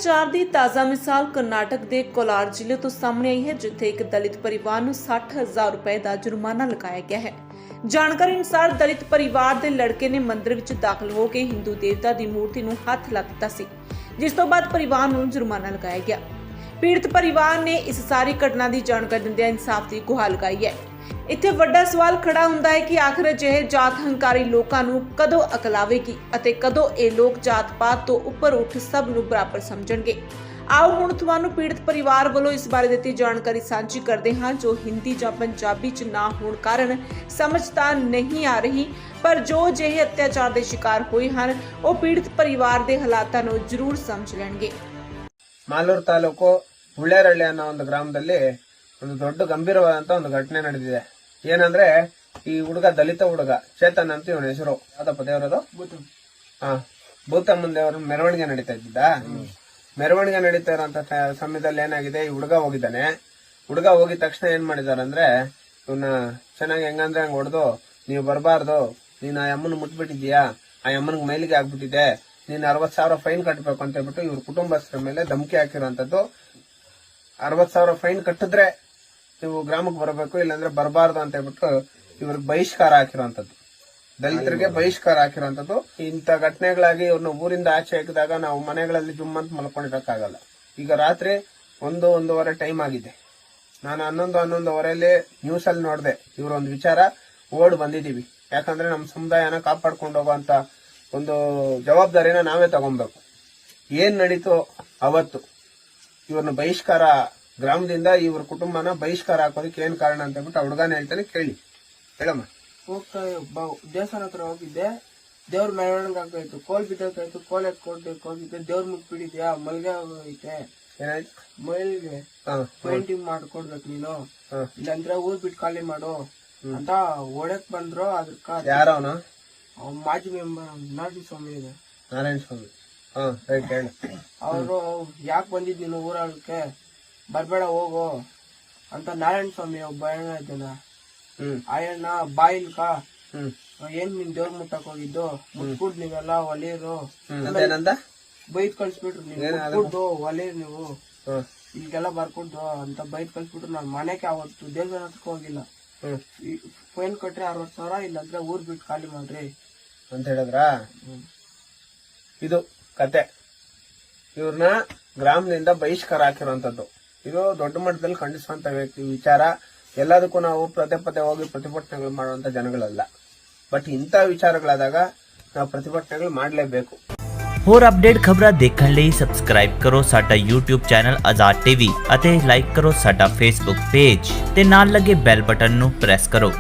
ਅਤਿਆਚਾਰ ਦੀ ਤਾਜ਼ਾ ਮਿਸਾਲ ਕਰਨਾਟਕ ਦੇ ਕੋਲਾਰ ਜ਼ਿਲ੍ਹੇ ਤੋਂ ਸਾਹਮਣੇ ਆਈ ਹੈ, ਜਿੱਥੇ ਇੱਕ ਦਲਿਤ ਪਰਿਵਾਰ ਨੂੰ 60,000 ਰੁਪਏ ਦਾ ਜੁਰਮਾਨਾ ਲਗਾਇਆ ਗਿਆ ਹੈ। ਜਾਣਕਾਰੀ ਅਨੁਸਾਰ ਦਲਿਤ ਪਰਿਵਾਰ ਦੇ ਲੜਕੇ ਨੇ ਮੰਦਿਰ ਵਿੱਚ ਦਾਖਲ ਹੋ ਕੇ ਹਿੰਦੂ ਦੇਵਤਾ ਦੀ ਮੂਰਤੀ ਨੂੰ ਹੱਥ ਲਾ ਦਿੱਤਾ ਸੀ, ਜਿਸ ਤੋਂ ਬਾਅਦ ਪਰਿਵਾਰ ਨੂੰ ਜੁਰਮਾਨਾ ਲਗਾਇਆ ਗਿਆ। ਪੀੜਤ ਪਰਿਵਾਰ ਨੇ ਇਸ ਸਾਰੀ ਘਟਨਾ ਦੀ ਜਾਣਕਾਰੀ ਦਿੰਦਿਆਂ ਇਨਸਾਫ ਦੀ ਗੁਹਾਰ ਲਗਾਈ ਹੈ। ਇੱਥੇ ਵੱਡਾ ਸਵਾਲ ਖੜਾ ਹੁੰਦਾ ਹੈ ਕਿ ਆਖਰ ਅਜਿਹੇ ਜਾਤ ਹੰਕਾਰੀ ਲੋਕਾਂ ਨੂੰ ਕਦੋਂ ਅਕਲ ਆਵੇਗੀ ਅਤੇ ਕਦੋਂ ਇਹ ਲੋਕ ਜਾਤ-ਪਾਤ ਤੋਂ ਉੱਪਰ ਉੱਠ ਸਭ ਨੂੰ ਬਰਾਬਰ ਸਮਝਣਗੇ। ਆਓ ਹੁਣ ਤੁਹਾਨੂੰ ਪੀੜਤ ਪਰਿਵਾਰ ਵੱਲੋਂ ਇਸ ਬਾਰੇ ਦਿੱਤੀ ਜਾਣਕਾਰੀ ਸਾਂਝੀ ਕਰਦੇ ਹਾਂ, ਜੋ ਹਿੰਦੀ ਜਾਂ ਪੰਜਾਬੀ 'ਚ ਨਾ ਹੋਣ ਕਾਰਨ ਸਮਝ ਤਾਂ ਨਹੀਂ ਆ ਰਹੀ, ਪਰ ਜੋ ਅਜਿਹੇ ਅਤਿਆਚਾਰ ਦੇ ਸ਼ਿਕਾਰ ਹੋਏ ਹਨ ਉਹ ਪੀੜਤ ਪਰਿਵਾਰ ਦੇ ਹਾਲਾਤਾਂ ਨੂੰ ਜ਼ਰੂਰ ਸਮਝ ਲੈਣਗੇ। ಮಾಲೂರು ತಾಲೂಕು ಹುಳ್ಳೇರಳ್ಳಿ ಅನ್ನೋ ಒಂದು ಗ್ರಾಮದಲ್ಲಿ ಒಂದು ದೊಡ್ಡ ಗಂಭೀರವಾದಂತ ಒಂದು ಘಟನೆ ನಡೆದಿದೆ. ಏನಂದ್ರೆ ಈ ಹುಡುಗ ದಲಿತ ಹುಡುಗ ಚೇತನ್ ಅಂತ ಇವನ ಹೆಸರು. ಯಾವ್ದಪ್ಪ ದೇವರದು? ಭೂತಮ್ಮನ ದೇವರ ಮೆರವಣಿಗೆ ನಡೀತಾ ಇದ್ದಿದ್ದ. ಮೆರವಣಿಗೆ ನಡೀತಾ ಇರೋಂತ ಸಮಯದಲ್ಲಿ ಏನಾಗಿದೆ, ಈ ಹುಡುಗ ಹೋಗಿದ್ದಾನೆ. ಹುಡುಗ ಹೋಗಿದ ತಕ್ಷಣ ಏನ್ ಮಾಡಿದಾರೆ ಅಂದ್ರೆ ಇವನ್ನ ಚೆನ್ನಾಗಿ ಹೆಂಗಂದ್ರೆ ಹಂಗ ಹೊಡೆದು, ನೀವು ಬರಬಾರ್ದು, ನೀನ್ ಆ ಅಮ್ಮನ ಮುಟ್ಬಿಟ್ಟಿದ್ಯಾ, ಆ ಅಮ್ಮನಿಗೆ ಮೈಲಿಗೆ ಆಗ್ಬಿಟ್ಟಿದೆ, ನೀನ್ 60,000 ಫೈನ್ ಕಟ್ಟಬೇಕು ಅಂತ ಹೇಳ್ಬಿಟ್ಟು ಇವ್ರ ಕುಟುಂಬಸ್ಥರ ಮೇಲೆ ಧಮಕಿ ಹಾಕಿರೋಂಥದ್ದು. 60,000 ಫೈನ್ ಕಟ್ಟಿದ್ರೆ ನೀವು ಗ್ರಾಮಕ್ಕೆ ಬರಬೇಕು, ಇಲ್ಲಾಂದ್ರೆ ಬರಬಾರ್ದು ಅಂತ ಹೇಳ್ಬಿಟ್ಟು ಇವ್ರಿಗೆ ಬಹಿಷ್ಕಾರ ಹಾಕಿರೋಂಥದ್ದು, ದಲಿತರಿಗೆ ಬಹಿಷ್ಕಾರ ಹಾಕಿರೋಂಥದ್ದು. ಇಂಥ ಘಟನೆಗಳಾಗಿ ಇವ್ರನ್ನ ಊರಿಂದ ಆಚೆ ಹಾಕಿದಾಗ ನಾವು ಮನೆಗಳಲ್ಲಿ ಜುಮ್ ಅಂತ ಮಲ್ಕೊಂಡಿರಕ್ಕಾಗಲ್ಲ. ಈಗ ರಾತ್ರಿ 1-1:30 ಟೈಮ್ ಆಗಿದೆ. ನಾನು 11-11:30 ನ್ಯೂಸ್ ಅಲ್ಲಿ ನೋಡಿದೆ ಇವ್ರೊಂದು ವಿಚಾರ, ಓಡ್ ಬಂದಿದೀವಿ. ಯಾಕಂದ್ರೆ ನಮ್ಮ ಸಮುದಾಯನ ಕಾಪಾಡ್ಕೊಂಡು ಹೋಗುವಂತ ಒಂದು ಜವಾಬ್ದಾರಿನ ನಾವೇ ತಗೊಬೇಕು. ಏನ್ ನಡೀತು ಅವತ್ತು, ಇವ್ರನ್ನ ಬಹಿಷ್ಕಾರ, ಗ್ರಾಮದಿಂದ ಇವ್ರ ಕುಟುಂಬನ ಬಹಿಷ್ಕಾರ ಹಾಕೋದಕ್ಕೆ ಏನ್ ಕಾರಣ ಅಂತ ಹೇಳ್ಬಿಟ್ಟು ಆ ಹುಡುಗನ ಹೇಳ್ತಾನೆ, ಕೇಳಿ. ಹೇಳಮ್ಮ. ಹೋಗ್ತಾ ದೇವಸ್ಥಾನ ಹತ್ರ ಹೋಗಿದ್ದೆ, ದೇವ್ರ ಮೆರವಣಿಗೆ ಆಗ್ತಾಯಿತ್ತು, ಕೋಲ್ ಬಿದ್ದಾಯ್ತು, ಕೋಲ್ ಎತ್ಕೊಡ್ಬೇಕು ಹೋಗಿದ್ದೆ, ದೇವ್ರ ಮುಟ್ಬಿಟ್ಟಿದ್ಯಾ, ಮಲ್ಗೆ ಹೋಗೈತೆ, ಏನಾಯ್ತು? ಮೈಲ್ಗೆ ಪೇಂಟಿಂಗ್ ಮಾಡ್ಕೊಡ್ಬೇಕು ನೀನು, ಇಲ್ಲಾಂದ್ರೆ ಊರ್ ಬಿಟ್ಟು ಖಾಲಿ ಮಾಡು ಅಂತ ಓಡಕ್ ಬಂದ್ರು. ಅದಕ್ಕ ಯಾರವನ? ಮಾಜಿ ಮೆಂಬರ್ ನಾರಾಯಣ ಸ್ವಾಮಿ ಇದೆ. ನಾರಾಯಣ ಸ್ವಾಮಿ. ರೈಟ್, ಹೇಳಿ. ಅವರು ಯಾಕೆ ಬಂದಿದ್ ನೀನು ಊರಾಳಕ್ಕೆ, ಬರ್ಬೇಡ ಹೋಗು ಅಂತ ನಾರಾಯಣ ಸ್ವಾಮಿ ಒಬ್ಬ ಅಣ್ಣ ಇದ್ದಾನ. ಅಯ್ಯಣ್ಣ ಬಾಯಿಲ್ಕ ಏನ್ ನಿನ್ ದೇವ್ರ ಮುಟ್ಟಕ್ ಹೋಗಿದ್ದು, ಮುಟ್ಬಿಡ್ ನೀವೆಲ್ಲ ಒಲೆಯರು ಬೈದ್ ಕಳ್ಸ್ಬಿಟ್ರು, ನೀವು ಒಲೆಯರು ನೀವು ಇಲ್ಗೆಲ್ಲ ಬರ್ಕೊಡ್ದು ಅಂತ ಬೈದ್ ಕಳ್ಸ್ಬಿಟ್ರು. ನಾನ್ ಮನೆಗೆ ಅವತ್ತು ದೇವಸ್ಥಾನ ಹತ್ರಕ್ಕೆ ಹೋಗಿಲ್ಲ. ಫೈನ್ ಕಟ್ರಿ 60,000, ಇಲ್ಲಾಂದ್ರೆ ಊರ್ ಬಿಟ್ಟು ಖಾಲಿ ಮಾಡ್ರಿ ಅಂತ ಹೇಳಿದ್ರ. ಇದು ಕತೆ. ಇವ್ರನ್ನ ಗ್ರಾಮದಿಂದ ಬಹಿಷ್ಕಾರ ಹಾಕಿರುವಂತದ್ದು. ಇದು ದೊಡ್ಡ ಮಟ್ಟದಲ್ಲಿ ಖಂಡಿಸುವಂತ ವಿಚಾರ. ಎಲ್ಲದಕ್ಕೂ ನಾವು ಪದೇ ಹೋಗಿ ಪ್ರತಿಭಟನೆಗಳು ಮಾಡುವಂತ ಜನಗಳಲ್ಲ. ಬಟ್ ಇಂಥ ವಿಚಾರಗಳಾದಾಗ ನಾವು ಪ್ರತಿಭಟನೆಗಳು ಮಾಡಲೇಬೇಕು. ਹੋਰ ਅਪਡੇਟ ਖਬਰਾਂ ਦੇਖਣ ਲਈ ਸਬਸਕ੍ਰਾਈਬ ਕਰੋ ਸਾਡਾ YouTube ਚੈਨਲ ਆਜ਼ਾਦ ਟੀਵੀ ਅਤੇ ਲਾਈਕ ਕਰੋ ਸਾਡਾ Facebook ਪੇਜ ਤੇ ਨਾਲ ਲੱਗੇ ਬੈਲ ਬਟਨ ਨੂੰ ਪ੍ਰੈਸ ਕਰੋ।